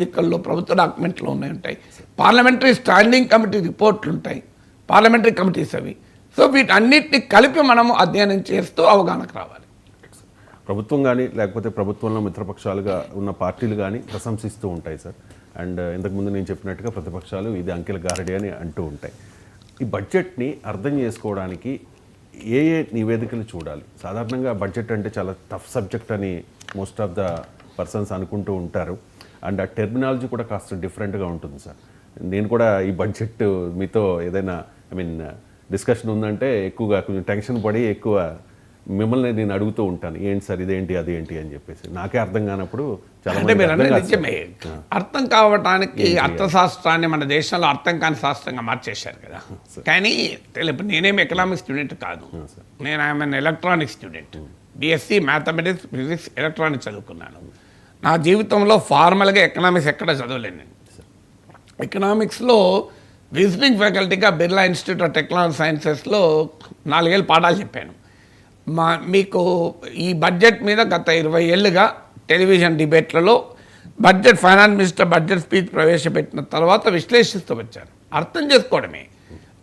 నివేదికల్లో ప్రభుత్వ డాక్యుమెంట్లు ఉంటాయి, పార్లమెంటరీ స్టాండింగ్ కమిటీ రిపోర్ట్లు ఉంటాయి, పార్లమెంటరీ కమిటీస్ అవి. సో వీటన్నిటిని కలిపి మనము అధ్యయనం చేస్తూ అవగాహనకు రావాలి. ప్రభుత్వం కానీ లేకపోతే ప్రభుత్వంలో మిత్రపక్షాలుగా ఉన్న పార్టీలు కానీ ప్రశంసిస్తూ ఉంటాయి సార్. అండ్ ఇంతకుముందు నేను చెప్పినట్టుగా ప్రతిపక్షాలు ఇది అంకెల గారడి అని అంటూ ఉంటాయి. ఈ బడ్జెట్ని అర్థం చేసుకోవడానికి ఏ నివేదికలు చూడాలి? సాధారణంగా బడ్జెట్ అంటే చాలా టఫ్ సబ్జెక్ట్ అని మోస్ట్ ఆఫ్ ద పర్సన్స్ అనుకుంటూ ఉంటారు. అండ్ ఆ టెర్మినాలజీ కూడా కాస్త డిఫరెంట్గా ఉంటుంది సార్. నేను కూడా ఈ బడ్జెట్ మీతో ఏదైనా డిస్కషన్ ఉందంటే ఎక్కువగా కొంచెం టెన్షన్ పడి ఎక్కువ మిమ్మల్ని నేను అడుగుతూ ఉంటాను, ఏంటి సార్ ఇదేంటి అదేంటి అని చెప్పేసి. నాకే అర్థం కానప్పుడు అర్థం కావడానికి అర్థశాస్త్రాన్ని మన దేశంలో అర్థం కాని శాస్త్రంగా మార్చేశారు కదా. కానీ ఇప్పుడు నేనేమి ఎకనామిక్స్ స్టూడెంట్ కాదు, నేను I am electronics student. BSc mathematics, physics, electronics చదువుకున్నాను. నా జీవితంలో ఫార్మల్గా ఎకనామిక్స్ ఎక్కడ చదవలేను. నేను ఎకనామిక్స్లో విజిటింగ్ ఫ్యాకల్టీగా బిర్లా ఇన్స్టిట్యూట్ ఆఫ్ టెక్నాలజీ సైన్సెస్లో 4 ఏళ్ళు పాఠాలు చెప్పాను. మీకు ఈ బడ్జెట్ మీద గత 20 ఏళ్ళుగా టెలివిజన్ డిబేట్లలో ఫైనాన్స్ మినిస్టర్ బడ్జెట్ స్పీచ్ ప్రవేశపెట్టిన తర్వాత విశ్లేషిస్తూ వచ్చారు. అర్థం చేసుకోవడమే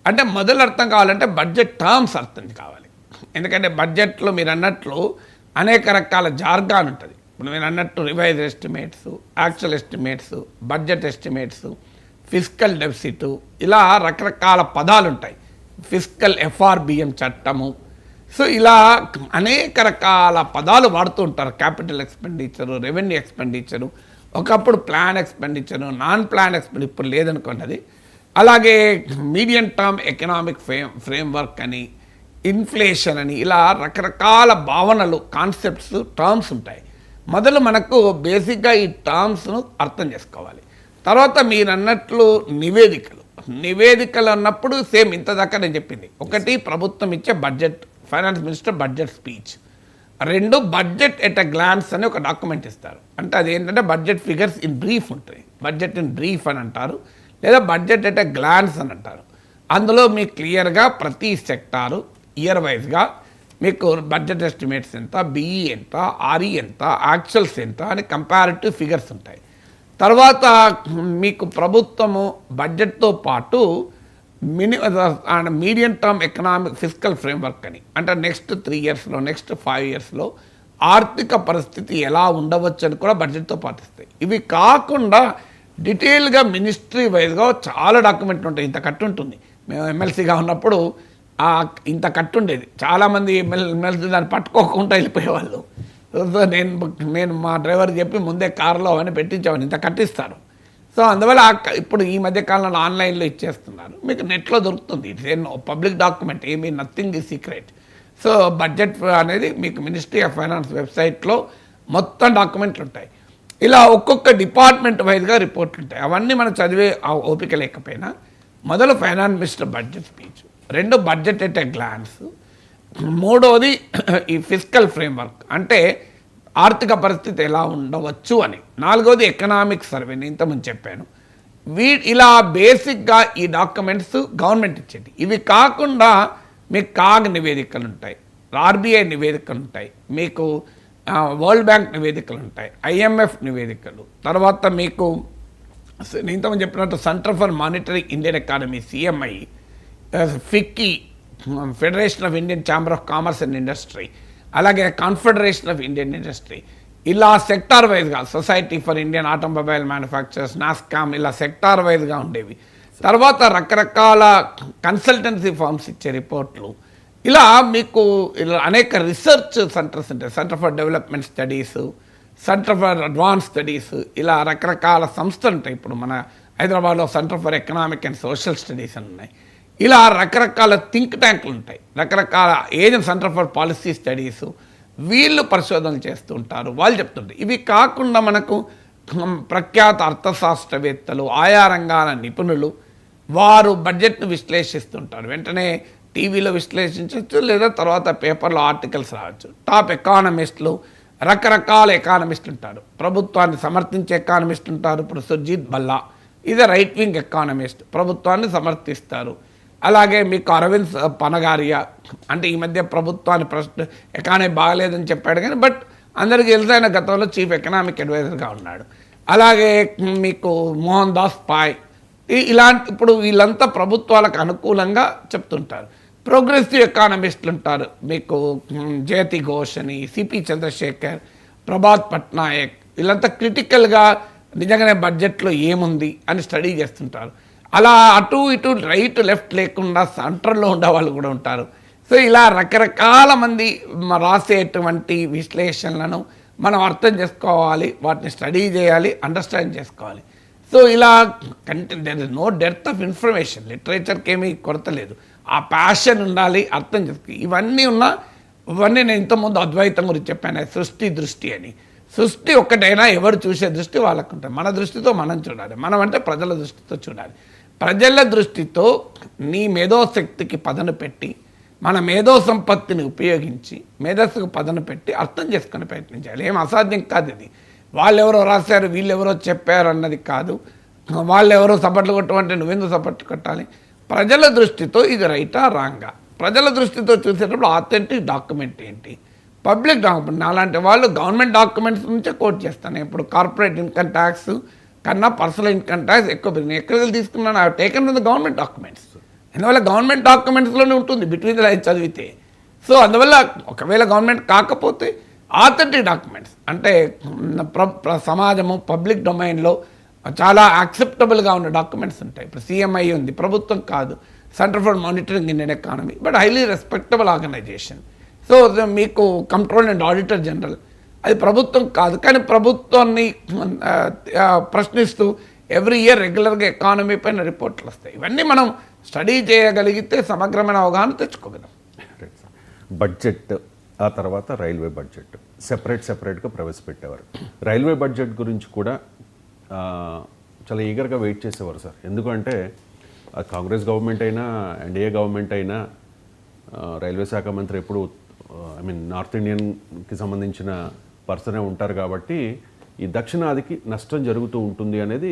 అంటే మొదలు అర్థం కావాలంటే బడ్జెట్ టర్మ్స్ అర్థం కావాలి. ఎందుకంటే బడ్జెట్లో మీరు అన్నట్లు అనేక రకాల జార్గాన్ ఉంటుంది. ఇప్పుడు మీరు అన్నట్టు revise estimates, actual estimates, budget estimates, fiscal deficit, ఇలా రకరకాల పదాలు ఉంటాయి. ఫిస్కల్ ఎఫ్ఆర్బిఎం చట్టము. సో ఇలా అనేక రకాల పదాలు వాడుతూ ఉంటారు. క్యాపిటల్ ఎక్స్పెండిచరు, రెవెన్యూ ఎక్స్పెండిచరు, ఒకప్పుడు plan expenditure, non plan expenditure, ఇప్పుడు లేదనుకోండి అది. అలాగే మీడియం టర్మ్ ఎకనామిక్ ఫ్రేమ్వర్క్ అని, ఇన్ఫ్లేషన్ అని, ఇలా రకరకాల భావనలు, కాన్సెప్ట్స్, టర్మ్స్ ఉంటాయి. మొదలు మనకు బేసిక్గా ఈ టర్మ్స్ను అర్థం చేసుకోవాలి. తర్వాత మీరు అన్నట్లు నివేదికలు అన్నప్పుడు సేమ్ ఇంతదాకా నేను చెప్పింది. ఒకటి ప్రభుత్వం ఇచ్చే budget, finance minister budget speech. 2 budget at a glance అని ఒక డాక్యుమెంట్ ఇస్తారు. అంటే అది ఏంటంటే బడ్జెట్ ఫిగర్స్ ఇన్ బ్రీఫ్ ఉంటాయి. బడ్జెట్ ఇన్ బ్రీఫ్ అని అంటారు, లేదా బడ్జెట్ ఎట్ ఎ గ్లాన్స్ అని అంటారు. అందులో మీకు క్లియర్గా ప్రతి సెక్టారు ఇయర్ వైజ్గా మీకు బడ్జెట్ ఎస్టిమేట్స్ ఎంత, బిఈ ఎంత, ఆర్ఈ ఎంత, యాక్చువల్స్ ఎంత అని కంపారిటివ్ ఫిగర్స్ ఉంటాయి. తర్వాత మీకు ప్రభుత్వము బడ్జెట్తో పాటు medium term economic fiscal framework అని, అంటే నెక్స్ట్ 3 ఇయర్స్లో, నెక్స్ట్ 5 ఇయర్స్లో ఆర్థిక పరిస్థితి ఎలా ఉండవచ్చు అని కూడా బడ్జెట్తో పాటిస్తాయి. ఇవి కాకుండా డీటెయిల్గా మినిస్ట్రీ వైజ్గా చాలా డాక్యుమెంట్లు ఉంటాయి. ఇంత కట్టు ఉంటుంది. మేము ఎమ్మెల్సీగా ఉన్నప్పుడు ఇంత కట్టు ఉండేది. చాలామంది ఎమ్మెల్సీ దాన్ని పట్టుకోకుండా వెళ్ళిపోయేవాళ్ళు. నేను మా డ్రైవర్ చెప్పి ముందే కారులో అవన్నీ పెట్టించామని ఇంత కట్టిస్తారు. సో అందువల్ల ఇప్పుడు ఈ మధ్యకాలంలో ఆన్లైన్లో ఇచ్చేస్తున్నారు, మీకు నెట్లో దొరుకుతుంది. ఇట్స్ పబ్లిక్ డాక్యుమెంట్, ఏమీ nothing is secret. So budget అనేది మీకు మినిస్ట్రీ ఆఫ్ ఫైనాన్స్ వెబ్సైట్లో మొత్తం డాక్యుమెంట్లు ఉంటాయి. ఇలా ఒక్కొక్క డిపార్ట్మెంట్ వైజ్గా రిపోర్ట్లు ఉంటాయి. అవన్నీ మనం చదివే ఓపిక లేకపోయినా మొదలు finance minister budget speech, 2 budget at a glance, 3వది ఈ ఫిస్కల్ ఫ్రేమ్వర్క్ అంటే ఆర్థిక పరిస్థితి ఎలా ఉండవచ్చు అని, 4వది ఎకనామిక్ సర్వే, నేను ఇంతకుముందు చెప్పాను. ఇలా బేసిక్గా ఈ డాక్యుమెంట్స్ గవర్నమెంట్ ఇచ్చేది. ఇవి కాకుండా మీకు కాగ్ నివేదికలు ఉంటాయి, ఆర్బీఐ నివేదికలు ఉంటాయి, మీకు వరల్డ్ బ్యాంక్ నివేదికలు ఉంటాయి, ఐఎంఎఫ్ నివేదికలు, తర్వాత మీకు నేను ఇంతకుముందు చెప్పినట్టు centre for monitoring Indian economy CMI, FICCI, federation of Indian chamber of commerce and industry, అలాగే కాన్ఫెడరేషన్ ఆఫ్ ఇండియన్ ఇండస్ట్రీ, ఇలా సెక్టార్ వైజ్గా society for Indian automobile manufacturers, NASSCOM, ఇలా సెక్టార్ వైజ్గా ఉండేవి. తర్వాత రకరకాల కన్సల్టెన్సీ ఫర్మ్స్ ఇచ్చే రిపోర్ట్లు, ఇలా మీకు ఇలా అనేక రీసెర్చ్ సెంటర్స్ ఉంటాయి. Centre for development studies, centre for advance studies, ఇలా రకరకాల సంస్థలు ఉంటాయి. ఇప్పుడు మన హైదరాబాద్లో centre for economic and social studies అని ఉన్నాయి. ఇలా రకరకాల థింక్ ట్యాంకులు ఉంటాయి, రకరకాల agent centre for policy studies, వీళ్ళు పరిశోధనలు చేస్తూ ఉంటారు, వాళ్ళు చెప్తుంటారు. ఇవి కాకుండా మనకు ప్రఖ్యాత అర్థశాస్త్రవేత్తలు, ఆయా రంగాల నిపుణులు, వారు బడ్జెట్ను విశ్లేషిస్తుంటారు. వెంటనే టీవీలో విశ్లేషించవచ్చు, లేదా తర్వాత పేపర్లో ఆర్టికల్స్ రావచ్చు. టాప్ ఎకానమిస్టులు, రకరకాల ఎకానమిస్టులు ఉంటారు. ప్రభుత్వాన్ని సమర్థించే ఎకానమిస్ట్ ఉంటారు. ఇప్పుడు సుర్జిత్ బల్లా ఇది రైట్ వింగ్ ఎకానమిస్ట్, ప్రభుత్వాన్ని సమర్థిస్తారు. అలాగే మీకు అరవింద్ పనగారియా, అంటే ఈ మధ్య ప్రభుత్వాన్ని ఎకానమీ బాగలేదని చెప్పాడు కానీ బట్ అందరికీ తెలుసు ఆయన గతంలో చీఫ్ ఎకనామిక్ అడ్వైజర్గా ఉన్నాడు. అలాగే మీకు మోహన్ దాస్ పాయ్ ఇలాంటి ఇప్పుడు వీళ్ళంతా ప్రభుత్వాలకు అనుకూలంగా చెప్తుంటారు. ప్రోగ్రెసివ్ ఎకానమిస్టులు ఉంటారు మీకు జయతి ఘోష్ అని, సిపి చంద్రశేఖర్, ప్రభాత్ పట్నాయక్, వీళ్ళంతా క్రిటికల్గా నిజంగానే బడ్జెట్లో ఏముంది అని స్టడీ చేస్తుంటారు. అలా అటు ఇటు రైట్ లెఫ్ట్ లేకుండా సెంటర్లో ఉండే వాళ్ళు కూడా ఉంటారు. సో ఇలా రకరకాల మంది రాసేటువంటి విశ్లేషణలను మనం అర్థం చేసుకోవాలి, వాటిని స్టడీ చేయాలి, అండర్స్టాండ్ చేసుకోవాలి. సో ఇలా there is no dearth of information, లిటరేచర్కి ఏమీ కొరత లేదు. ఆ ప్యాషన్ ఉండాలి, అర్థం చేసుకో. ఇవన్నీ నేను ఇంతకుముందు అద్వైతం గురించి చెప్పాను, సృష్టి దృష్టి అని. సృష్టి ఒక్కటైనా ఎవరు చూసే దృష్టి వాళ్ళకు ఉంటుంది. మన దృష్టితో మనం చూడాలి, మనం అంటే ప్రజల దృష్టితో చూడాలి. ప్రజల దృష్టితో నీ మేధోశక్తికి పదను పెట్టి, మన మేధో సంపత్తిని ఉపయోగించి మేధస్సుకు పదను పెట్టి అర్థం చేసుకుని ప్రయత్నించాలి. ఏం అసాధ్యం కాదు ఇది. వాళ్ళెవరో రాశారు, వీళ్ళెవరో చెప్పారు అన్నది కాదు. వాళ్ళెవరో సపోర్ట్లు కొట్టమంటే నువ్వెందుకు సపోర్ట్లు కొట్టాలి? ప్రజల దృష్టితో ఇది రైటా రాంగా, ప్రజల దృష్టితో చూసేటప్పుడు ఆథెంటిక్ డాక్యుమెంట్ ఏంటి, పబ్లిక్ డాక్యుమెంట్. అలాంటి వాళ్ళు గవర్నమెంట్ డాక్యుమెంట్స్ నుంచే కోట్ చేస్తాను. ఇప్పుడు కార్పొరేట్ ఇన్కమ్ ట్యాక్స్ కన్నా పర్సనల్ ఇన్కమ్ ట్యాక్స్ ఎక్కువ పెరిగింది. ఎక్కడికి తీసుకున్నాను, I taken from the government documents. అందువల్ల గవర్నమెంట్ డాక్యుమెంట్స్లోనే ఉంటుంది బిట్వీన్ ద లైన్స్ చదివితే. సో అందువల్ల ఒకవేళ గవర్నమెంట్ కాకపోతే ఆథెంటిక్ డాక్యుమెంట్స్ అంటే సమాజము పబ్లిక్ డొమైన్లో చాలా యాక్సెప్టబుల్గా ఉన్న డాక్యుమెంట్స్ ఉంటాయి. ఇప్పుడు సిఎంఐ ఉంది, ప్రభుత్వం కాదు, centre for monitoring Indian economy, but highly respectable organisation. So మీకు కంట్రోల్ అండ్ ఆడిటర్ జనరల్, అది ప్రభుత్వం కాదు, కానీ ప్రభుత్వాన్ని ప్రశ్నిస్తూ ఎవ్రీ ఇయర్ రెగ్యులర్గా ఎకానమీ పైన రిపోర్ట్లు వస్తాయి. ఇవన్నీ మనం స్టడీ చేయగలిగితే సమగ్రమైన అవగాహన తెచ్చుకోగలం. బడ్జెట్ ఆ తర్వాత రైల్వే బడ్జెట్ సెపరేట్గా ప్రవేశపెట్టేవారు. రైల్వే బడ్జెట్ గురించి కూడా చాలా ఈగర్గా వెయిట్ చేసేవారు సార్. ఎందుకంటే కాంగ్రెస్ గవర్నమెంట్ అయినా ఎన్డీఏ గవర్నమెంట్ అయినా రైల్వే శాఖ మంత్రి ఎప్పుడు నార్త్ ఇండియన్కి సంబంధించిన పర్సనే ఉంటారు కాబట్టి ఈ దక్షిణాదికి నష్టం జరుగుతూ ఉంటుంది అనేది